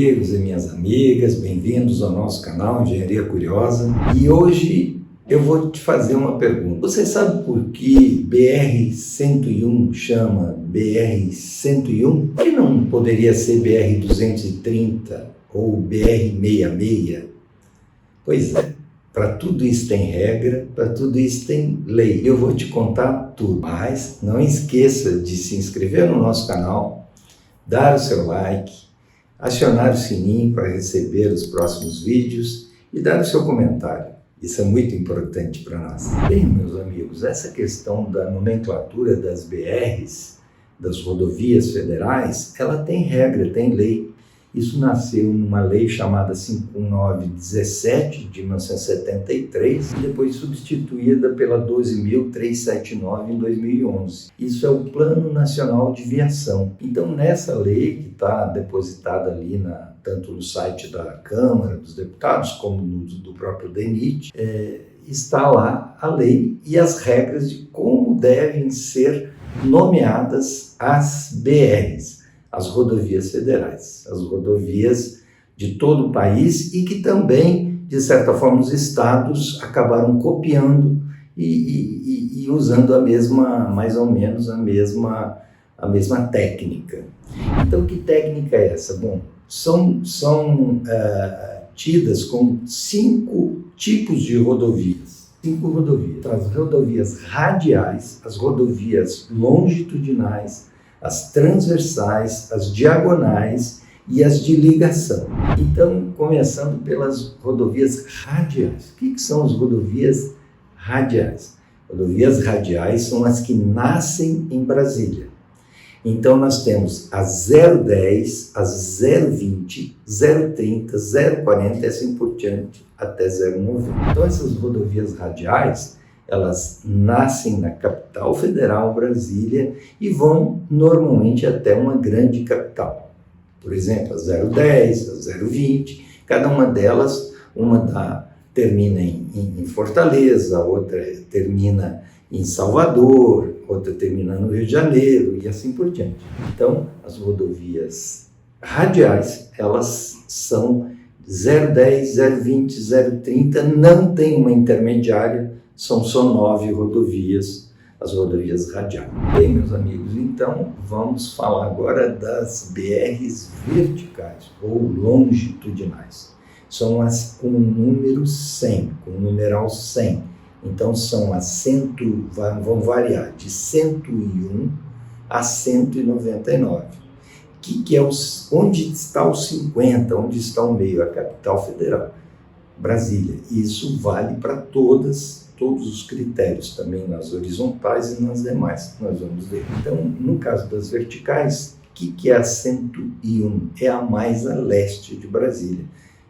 amigos e minhas amigas, bem-vindos ao nosso canal Engenharia Curiosa. E hoje eu vou te fazer uma pergunta. Você sabe por que BR-101 chama BR-101? Por que não poderia ser BR-230 ou BR-66? Pois é, para tudo isso tem regra, para tudo isso tem lei. Eu vou te contar tudo, mas não esqueça de se inscrever no nosso canal, dar o seu like, acionar o sininho para receber os próximos vídeos e dar o seu comentário. Isso é muito importante para nós. Bem, meus amigos, essa questão da nomenclatura das BRs, das rodovias federais, ela tem regra, tem lei. Isso nasceu numa lei chamada 51917 de 1973 e depois substituída pela 12.379 em 2011. Isso é o Plano Nacional de Viação. Então, nessa lei, que está depositada ali tanto no site da Câmara dos Deputados como do próprio DENIT, está lá a lei e as regras de como devem ser nomeadas as BRs. As rodovias federais, as rodovias de todo o país e que também, de certa forma, os estados acabaram copiando e usando mais ou menos a mesma técnica. Então, que técnica é essa? Bom, são tidas como 5 tipos de rodovias. 5 rodovias. As rodovias radiais, as rodovias longitudinais, as transversais, as diagonais e as de ligação. Então, começando pelas rodovias radiais. O que são as rodovias radiais? Rodovias radiais são as que nascem em Brasília. Então, nós temos a 010, a 020, 030, 040 e assim por diante até 090. Então, essas rodovias radiais, elas nascem na capital federal, Brasília, e vão normalmente até uma grande capital. Por exemplo, a 010, a 020, cada uma delas, termina em Fortaleza, a outra termina em Salvador, outra termina no Rio de Janeiro e assim por diante. Então, as rodovias radiais, elas são 010, 020, 030, não tem uma intermediária, são só 9 rodovias, as rodovias radiais. Bem, meus amigos, então vamos falar agora das BRs verticais ou longitudinais. São as com o número 100, com o numeral 100. Então são vão variar de 101 a 199. Que é onde está o 50, onde está o meio, a capital federal, Brasília. Isso vale para todos os critérios, também nas horizontais e nas demais, que nós vamos ver. Então, no caso das verticais, o que é a 101? É a mais a leste de Brasília.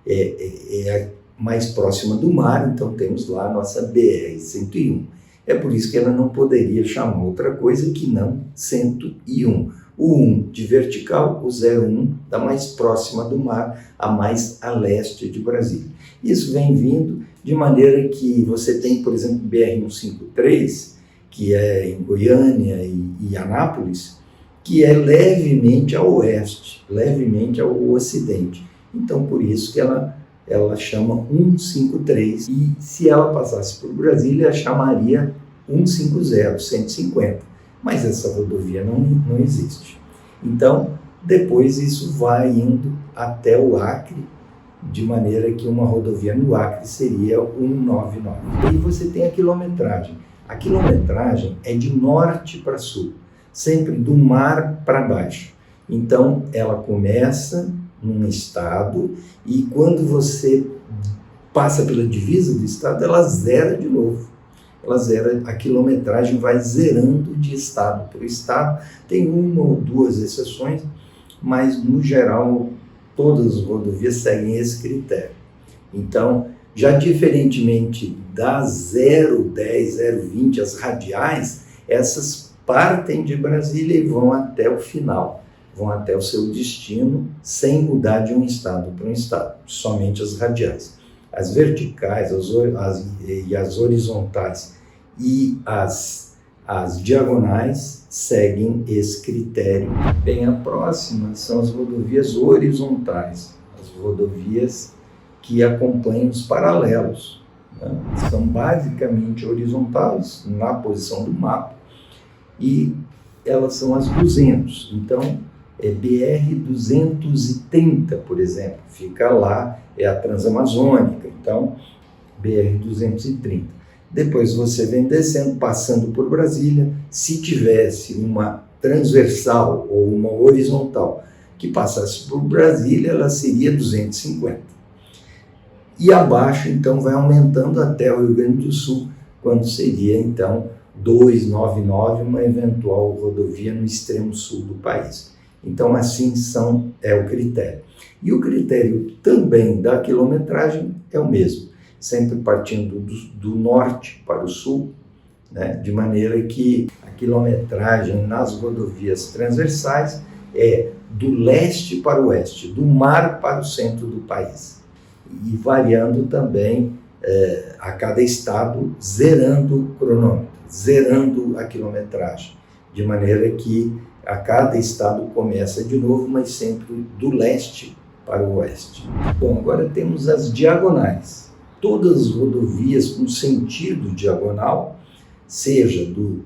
É a mais próxima do mar, então temos lá a nossa BR-101. É por isso que ela não poderia chamar outra coisa que não 101. O 1 de vertical, o 01 da mais próxima do mar, a mais a leste de Brasília. Isso vem vindo de maneira que você tem, por exemplo, BR-153, que é em Goiânia e Anápolis, que é levemente a oeste, levemente ao ocidente. Então, por isso que ela chama 153. E se ela passasse por Brasília, ela chamaria 150, 150. Mas essa rodovia não existe. Então, depois isso vai indo até o Acre, de maneira que uma rodovia no Acre seria 199. E você tem a quilometragem. A quilometragem é de norte para sul, sempre do mar para baixo. Então, ela começa num estado e quando você passa pela divisa do estado, ela zera de novo. A quilometragem vai zerando de estado por estado. Tem uma ou duas exceções, mas no geral todas as rodovias seguem esse critério. Então, já diferentemente das 010, 020, as radiais, essas partem de Brasília e vão até o final, vão até o seu destino sem mudar de um estado para um estado, somente as radiais. As verticais as horizontais e as diagonais seguem esse critério. Bem, a próxima são as rodovias horizontais. as rodovias que acompanham os paralelos, né? São basicamente horizontais na posição do mapa e elas são as 200. Então, BR-230, por exemplo, fica lá, é a Transamazônica. Então, BR-230. Depois você vem descendo, passando por Brasília. Se tivesse uma transversal ou uma horizontal que passasse por Brasília, ela seria 250. E abaixo, então, vai aumentando até o Rio Grande do Sul, quando seria, então, 299, uma eventual rodovia no extremo sul do país. Então, assim é o critério. E o critério também da quilometragem é o mesmo, sempre partindo do norte para o sul, né? De maneira que a quilometragem nas rodovias transversais é do leste para o oeste, do mar para o centro do país. E variando também a cada estado, zerando o cronômetro, zerando a quilometragem, de maneira que a cada estado começa de novo, mas sempre do leste para o oeste. Bom, agora temos as diagonais. Todas as rodovias com sentido diagonal, seja do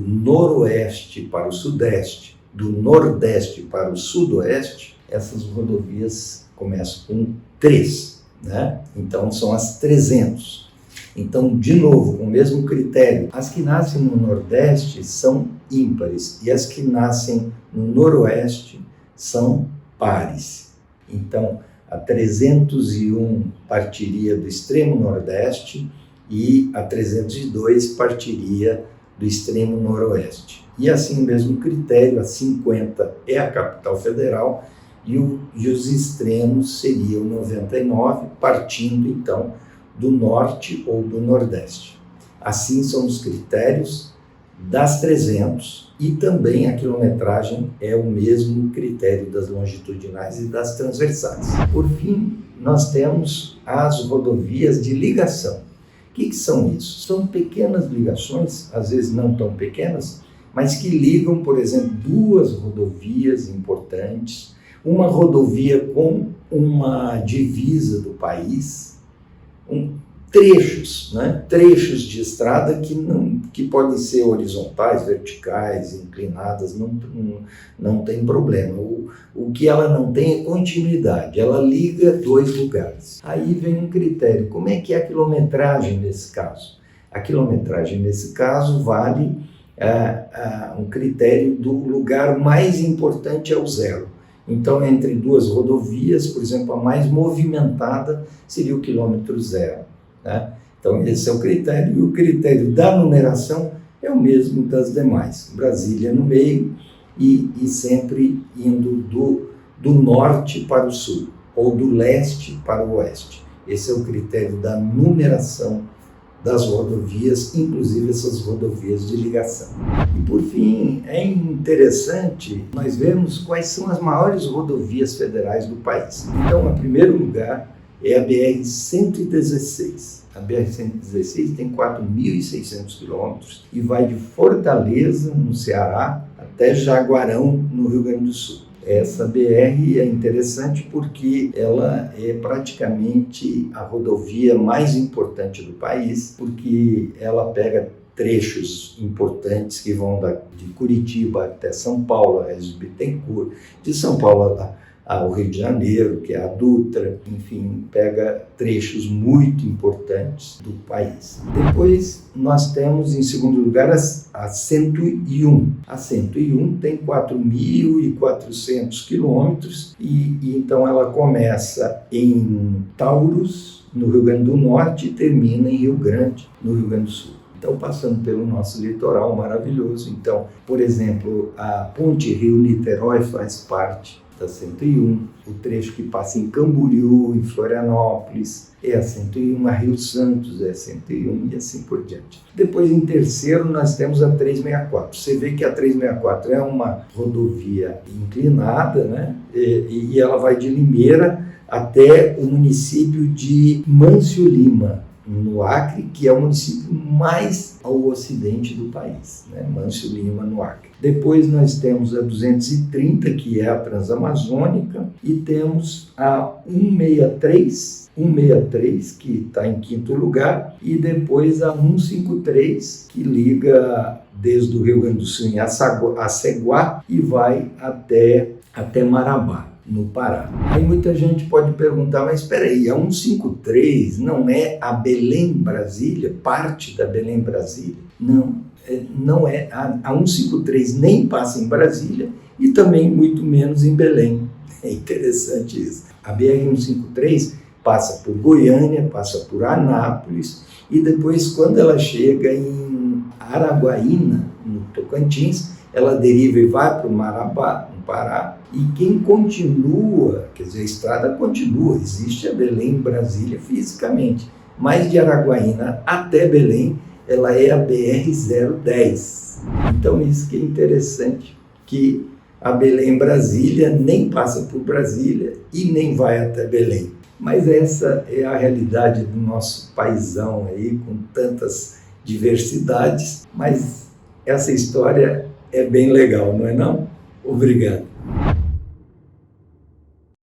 noroeste para o sudeste, do nordeste para o sudoeste, essas rodovias começam com 3, né? Então são as 300. Então, de novo, com o mesmo critério, as que nascem no nordeste são ímpares e as que nascem no noroeste são pares. Então, a 301 partiria do extremo nordeste e a 302 partiria do extremo noroeste. E assim o mesmo critério, a 50 é a capital federal e os extremos seriam 99, partindo então do norte ou do nordeste. Assim são os critérios das 300 e também a quilometragem é o mesmo critério das longitudinais e das transversais. Por fim, nós temos as rodovias de ligação. O que são isso? São pequenas ligações, às vezes não tão pequenas, mas que ligam, por exemplo, 2 rodovias importantes, uma rodovia com uma divisa do país, trechos, né? Trechos de estrada que podem ser horizontais, verticais, inclinadas, não tem problema. O que ela não tem é continuidade, ela liga 2 lugares. Aí vem um critério, como é que é a quilometragem nesse caso? A quilometragem nesse caso vale um critério do lugar mais importante é o zero. Então, entre 2 rodovias, por exemplo, a mais movimentada seria o quilômetro 0. Né? Então, esse é o critério, e o critério da numeração é o mesmo das demais. Brasília no meio e sempre indo do norte para o sul, ou do leste para o oeste. Esse é o critério da numeração das rodovias, inclusive essas rodovias de ligação. E por fim, é interessante nós vermos quais são as maiores rodovias federais do país. Então, em primeiro lugar, é a BR-116. A BR-116 tem 4.600 quilômetros e vai de Fortaleza, no Ceará, até Jaguarão, no Rio Grande do Sul. Essa BR é interessante porque ela é praticamente a rodovia mais importante do país, porque ela pega trechos importantes que vão de Curitiba até São Paulo, a Regis Bittencourt, de São Paulo ao Rio de Janeiro, que é a Dutra, enfim, pega trechos muito importantes do país. Depois nós temos, em segundo lugar, a 101. A 101 tem 4.400 quilômetros e então ela começa em Taurus, no Rio Grande do Norte, e termina em Rio Grande, no Rio Grande do Sul. Então, passando pelo nosso litoral maravilhoso. Então, por exemplo, a Ponte Rio-Niterói faz parte da 101, o trecho que passa em Camboriú, em Florianópolis, é a 101, a Rio Santos é a 101 e assim por diante. Depois, em terceiro, nós temos a 364. Você vê que a 364 é uma rodovia inclinada, né? E ela vai de Limeira até o município de Mâncio Lima, no Acre, que é o município mais ao ocidente do país, né? Mâncio Lima, no Acre. Depois nós temos a 230, que é a Transamazônica, e temos a 163, que está em quinto lugar, e depois a 153, que liga desde o Rio Grande do Sul em Aceguá e vai até Marabá, no Pará. Aí muita gente pode perguntar, mas espera aí, a 153 não é a Belém Brasília, parte da Belém Brasília? Não é. A 153 nem passa em Brasília e também muito menos em Belém. É interessante isso. A BR-153 passa por Goiânia, passa por Anápolis e depois, quando ela chega em Araguaína, no Tocantins, ela deriva e vai para o Marabá, no Pará. E quem continua, quer dizer, a estrada continua, existe a Belém-Brasília fisicamente, mas de Araguaína até Belém, ela é a BR-010. Então isso que é interessante, que a Belém-Brasília nem passa por Brasília e nem vai até Belém. Mas essa é a realidade do nosso paizão aí, com tantas diversidades, mas essa história é bem legal, não é não? Obrigado.